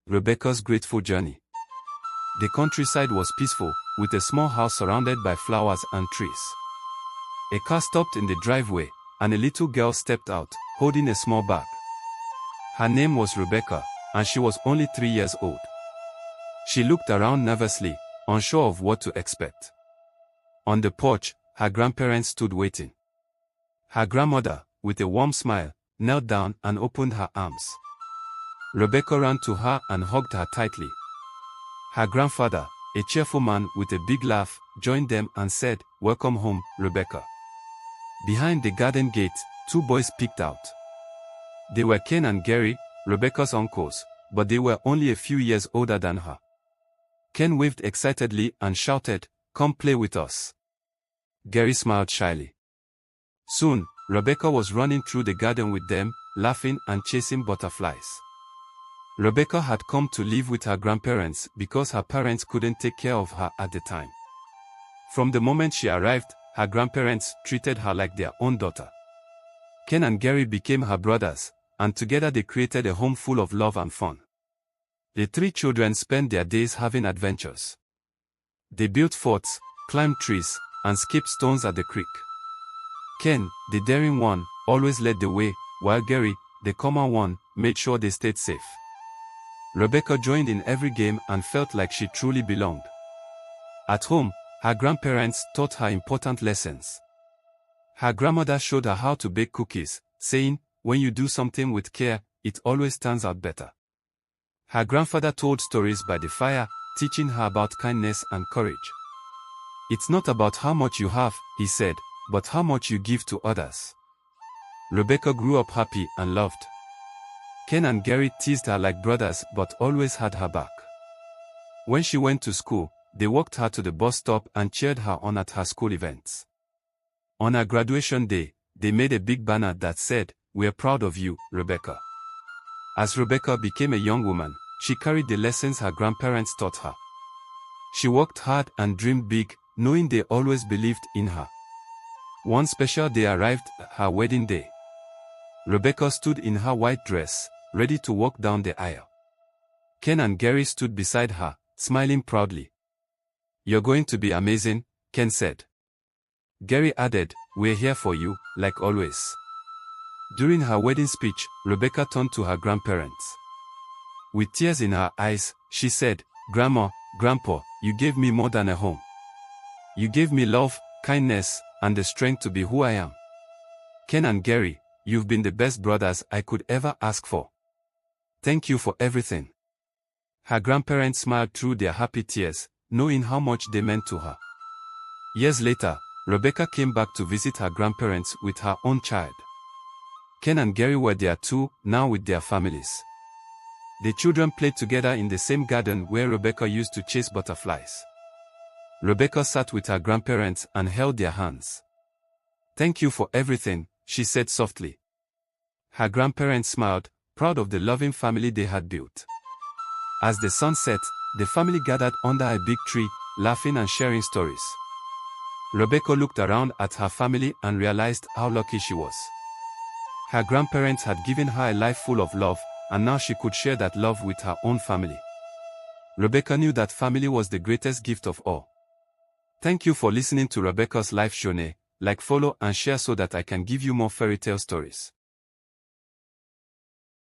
Rebecca's grateful journey. The countryside was peaceful, with a small house surrounded by flowers and trees. A car stopped in the driveway, and a little girl stepped out, holding a small bag. Her name was Rebecca, and she was only 3 years old. She looked around nervously, unsure of what to expect. On the porch, her grandparents stood waiting. Her grandmother, with a warm smile, knelt down and opened her arms. Rebecca ran to her and hugged her tightly. Her grandfather, a cheerful man with a big laugh, joined them and said, "Welcome home, Rebecca." Behind the garden gate, 2 boys peeked out. They were Ken and Gary, Rebecca's uncles, but they were only a few years older than her. Ken waved excitedly and shouted, "Come play with us." Gary smiled shyly. Soon, Rebecca was running through the garden with them, laughing and chasing butterflies. Rebecca had come to live with her grandparents because her parents couldn't take care of her at the time. From the moment she arrived, her grandparents treated her like their own daughter. Ken and Gary became her brothers, and together they created a home full of love and fun. The 3 children spent their days having adventures. They built forts, climbed trees, and skipped stones at the creek. Ken, the daring one, always led the way, while Gary, the common one, made sure they stayed safe. Rebecca joined in every game and felt like she truly belonged. At home, her grandparents taught her important lessons. Her grandmother showed her how to bake cookies, saying, "When you do something with care, it always turns out better." Her grandfather told stories by the fire, teaching her about kindness and courage. "It's not about how much you have," he said, "but how much you give to others." Rebecca grew up happy and loved. Ken and Gary teased her like brothers but always had her back. When she went to school, they walked her to the bus stop and cheered her on at her school events. On her graduation day, they made a big banner that said, "We're proud of you, Rebecca." As Rebecca became a young woman, she carried the lessons her grandparents taught her. She worked hard and dreamed big, knowing they always believed in her. One special day arrived, her wedding day. Rebecca stood in her white dress, ready to walk down the aisle. Ken and Gary stood beside her, smiling proudly. "You're going to be amazing," Ken said. Gary added, "We're here for you, like always." During her wedding speech, Rebecca turned to her grandparents. With tears in her eyes, she said, "Grandma, Grandpa, you gave me more than a home. You gave me love, kindness, and the strength to be who I am. Ken and Gary, you've been the best brothers I could ever ask for. Thank you for everything." Her grandparents smiled through their happy tears, knowing how much they meant to her. Years later, Rebecca came back to visit her grandparents with her own child. Ken and Gary were there too, now with their families. The children played together in the same garden where Rebecca used to chase butterflies. Rebecca sat with her grandparents and held their hands. "Thank you for everything," she said softly. Her grandparents smiled, proud of the loving family they had built. As the sun set, the family gathered under a big tree, laughing and sharing stories. Rebecca looked around at her family and realized how lucky she was. Her grandparents had given her a life full of love, and now she could share that love with her own family. Rebecca knew that family was the greatest gift of all. Thank you for listening to Rebecca's life journey. Like, follow and share so that I can give you more fairy tale stories.